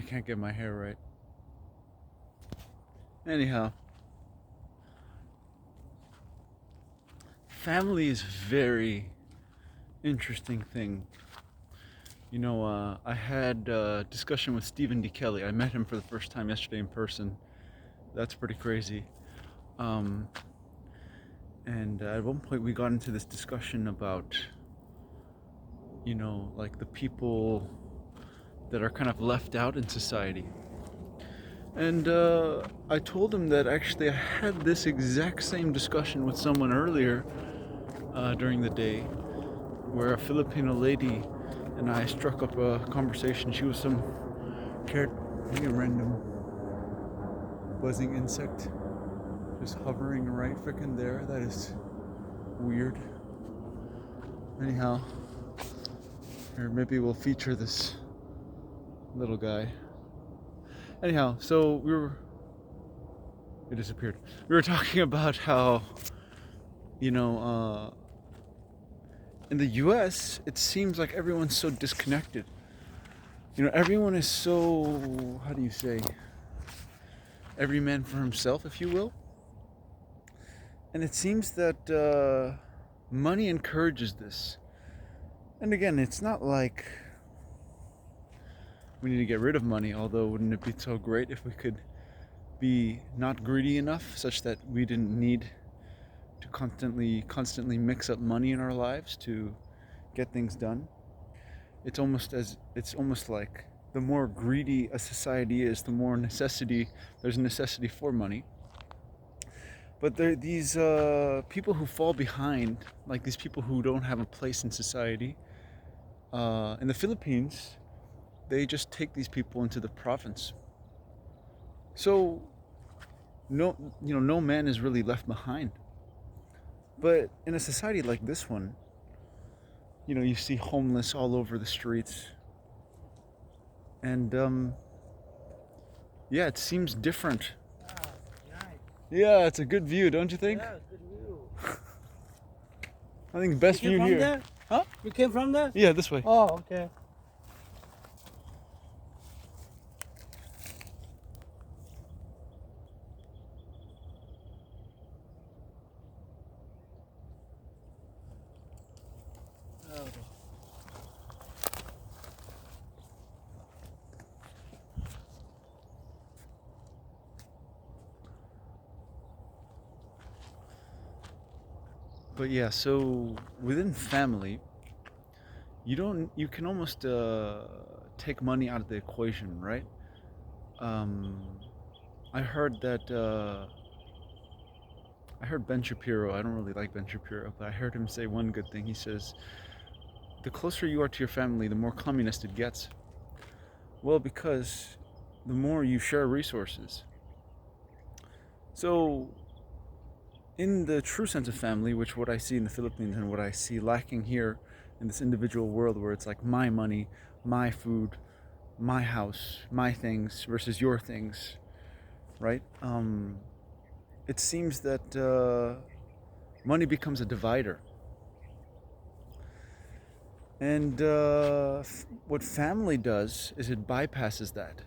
I can't get my hair right. Anyhow, family is very interesting thing. I had a discussion with Stephen D. Kelly. I met him for the first time yesterday in person. That's pretty crazy. Um, and at one point we got into this discussion about, like the people that are kind of left out in society. And I told him that actually I had this exact same discussion with someone earlier during the day, where a Filipino lady and I struck up a conversation. She was some maybe a random buzzing insect just hovering right freaking there. That is weird. Anyhow, or maybe we'll feature this little guy. Anyhow, so it disappeared. We were talking about how, you know, in the US, it seems like everyone's so disconnected. Everyone is so, how do you say, every man for himself, if you will. And it seems that money encourages this. And again, it's not like we need to get rid of money, although wouldn't it be so great if we could be not greedy enough such that we didn't need to constantly mix up money in our lives to get things done. It's almost like the more greedy a society is, the more there's a necessity for money. But there are these people who fall behind, like these people who don't have a place in society. In the Philippines, they just take these people into the province. So no man is really left behind. But in a society like this one, you see homeless all over the streets. And yeah, it seems different. Yeah, it's a good view, don't you think? Yeah, good view. I think best view here. There? Huh? You came from there? Yeah, this way. Oh, okay. But yeah, so within family, you can almost take money out of the equation, right? Um, I heard that I heard Ben Shapiro. I don't really like Ben Shapiro, but I heard him say one good thing. He says, "The closer you are to your family, the more communist it gets." Well, because the more you share resources. So, in the true sense of family, which what I see in the Philippines and what I see lacking here in this individual world where it's like my money, my food, my house, my things versus your things, right? It seems that money becomes a divider. And what family does is it bypasses that.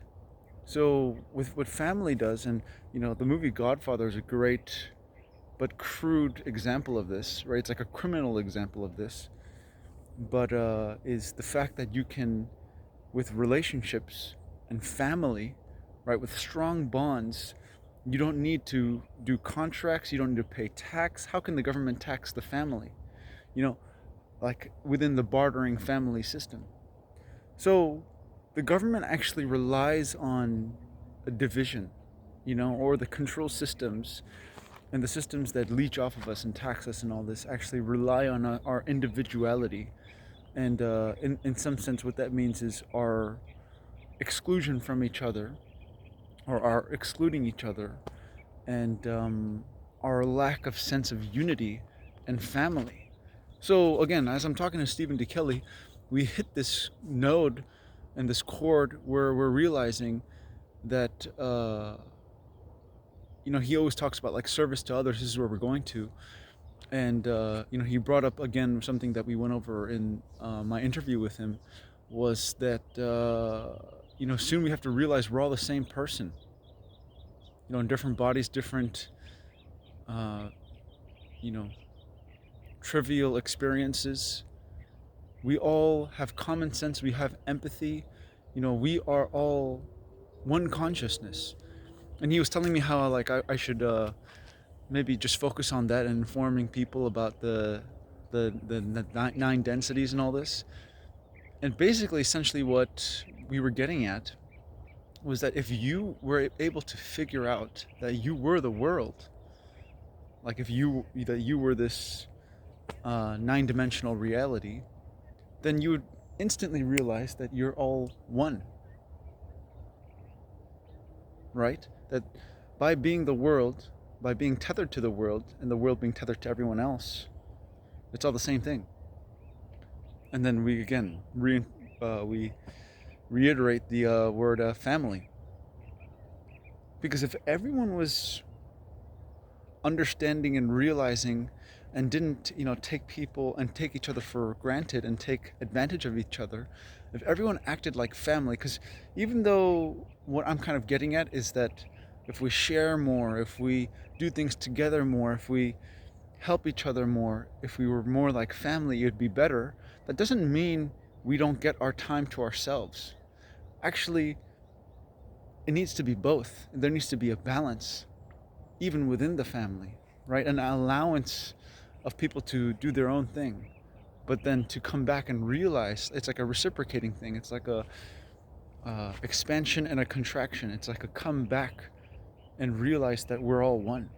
So with what family does, and the movie Godfather is a great but crude example of this, right? It's like a criminal example of this, but is the fact that you can, with relationships and family, right, with strong bonds, you don't need to do contracts, you don't need to pay tax. How can the government tax the family? You know, like within the bartering family system. So the government actually relies on a division, or the control systems and the systems that leech off of us and tax us and all this actually rely on our individuality. And in some sense, what that means is our exclusion from each other, or our excluding each other, and our lack of sense of unity and family. So again, as I'm talking to Stephen D. Kelly, we hit this node and this chord where we're realizing that he always talks about like service to others. This is where we're going to, and he brought up again something that we went over in my interview with him, was that soon we have to realize we're all the same person. In different bodies, different, uh, you know, trivial experiences. We all have common sense. We have empathy. We are all one consciousness. And he was telling me how like I should maybe just focus on that and informing people about the nine densities and all this. And basically, essentially, what we were getting at was that if you were able to figure out that you were the world, like if you were this nine-dimensional reality, then you would instantly realize that you're all one, right? That by being the world, by being tethered to the world, and the world being tethered to everyone else, it's all the same thing. And then we again we reiterate the word family, because if everyone was understanding and realizing and didn't take people and take each other for granted and take advantage of each other, if everyone acted like family, because even though what I'm kind of getting at is that if we share more, if we do things together more, if we help each other more, if we were more like family, it would be better. That doesn't mean we don't get our time to ourselves. Actually, it needs to be both. There needs to be a balance even within the family, right? An allowance of people to do their own thing, but then to come back and realize it's like a reciprocating thing. It's like a expansion and a contraction. It's like a come back and realize that we're all one.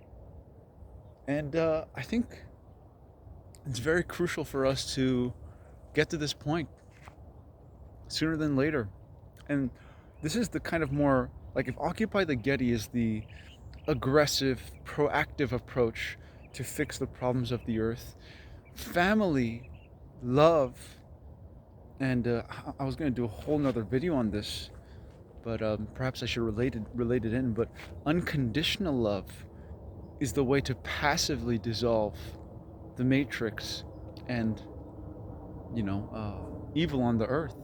And I think it's very crucial for us to get to this point sooner than later. And this is the kind of more like, if Occupy the Getty is the aggressive, proactive approach to fix the problems of the earth, family, love, and I was going to do a whole nother video on this, but perhaps I should relate it in. But unconditional love is the way to passively dissolve the matrix and evil on the earth.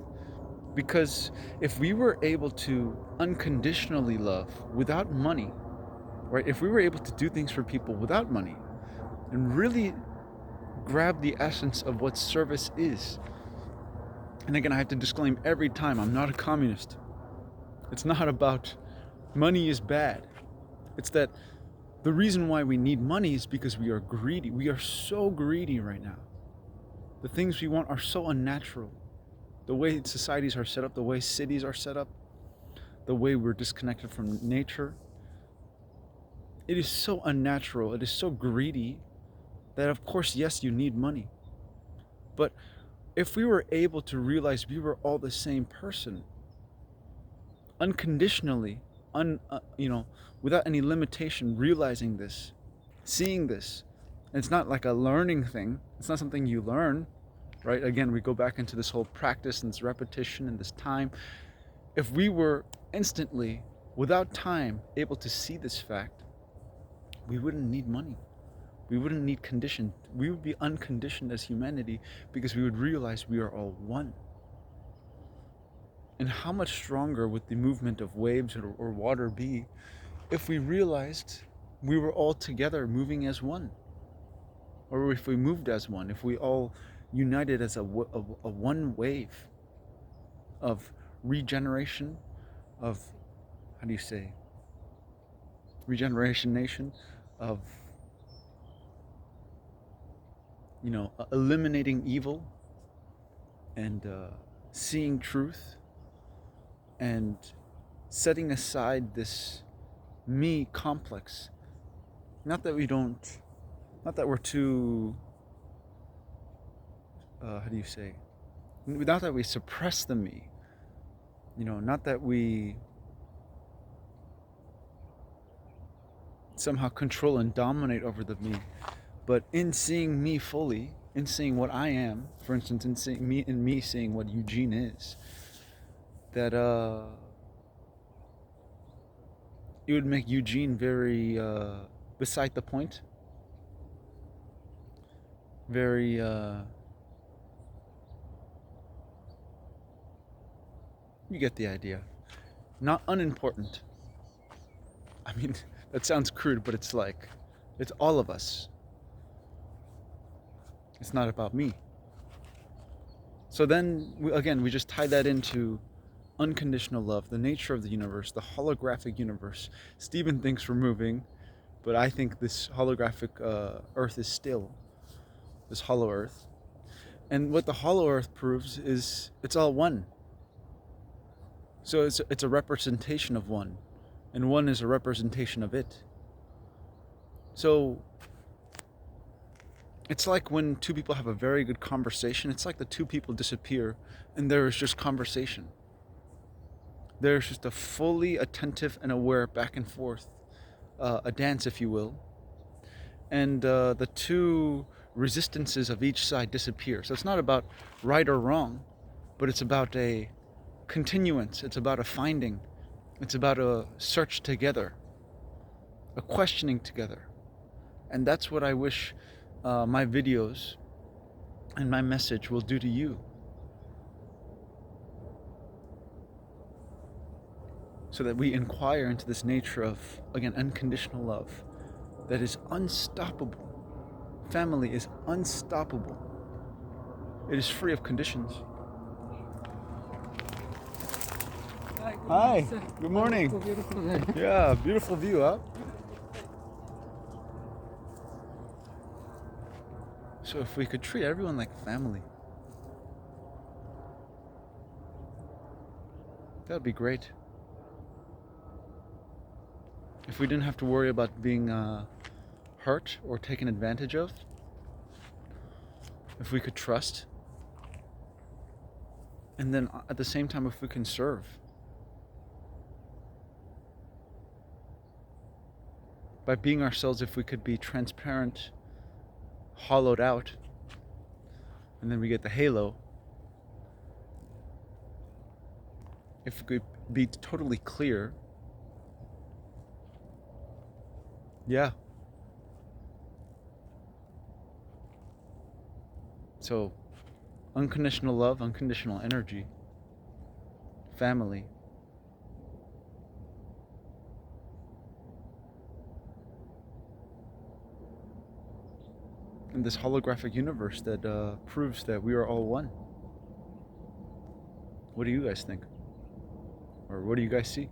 Because if we were able to unconditionally love without money, right? If we were able to do things for people without money and really grab the essence of what service is. And again, I have to disclaim every time, I'm not a communist. It's not about money is bad. It's that the reason why we need money is because we are greedy. We are so greedy right now. The things we want are so unnatural. The way societies are set up, the way cities are set up, the way we're disconnected from nature. It is so unnatural. It is so greedy that, of course, yes, you need money. But if we were able to realize we were all the same person, unconditionally, without any limitation, realizing this, seeing this, and it's not like a learning thing. It's not something you learn, right? Again, we go back into this whole practice and this repetition and this time. If we were instantly, without time, able to see this fact, we wouldn't need money. We wouldn't need condition. We would be unconditioned as humanity because we would realize we are all one. And how much stronger would the movement of waves or water be if we realized we were all together moving as one? Or if we moved as one, if we all united as a one wave of regeneration, of, how do you say, regeneration nation, of eliminating evil and seeing truth and setting aside this me complex. Not that we're too, how do you say, not that we suppress the me, not that we somehow control and dominate over the me, but in seeing me fully, in seeing what I am, for instance, in seeing me seeing what Eugene is, that it would make Eugene very beside the point, very you get the idea. not unimportant. I mean, that sounds crude, but it's like, it's all of us. It's not about me. So then, we just tie that into unconditional love, the nature of the universe, the holographic universe. Stephen thinks we're moving, but I think this holographic Earth is still, this hollow Earth. And what the hollow Earth proves is it's all one. So it's a representation of one, and one is a representation of it. So it's like when two people have a very good conversation, it's like the two people disappear and there is just conversation. There's just a fully attentive and aware back and forth, a dance, if you will. And the two resistances of each side disappear. So it's not about right or wrong, but it's about a continuance. It's about a finding. It's about a search together, a questioning together. And that's what I wish my videos and my message will do to you. So that we inquire into this nature of, again, unconditional love that is unstoppable. Family is unstoppable. It is free of conditions. Hi, good morning. Beautiful day. Yeah, beautiful view, huh? So if we could treat everyone like family, that would be great. If we didn't have to worry about being hurt or taken advantage of, if we could trust, and then at the same time, if we can serve. By being ourselves, if we could be transparent, hollowed out, and then we get the halo. If we could be totally clear, yeah. So, unconditional love, unconditional energy, family. In this holographic universe that proves that we are all one. What do you guys think? Or what do you guys see?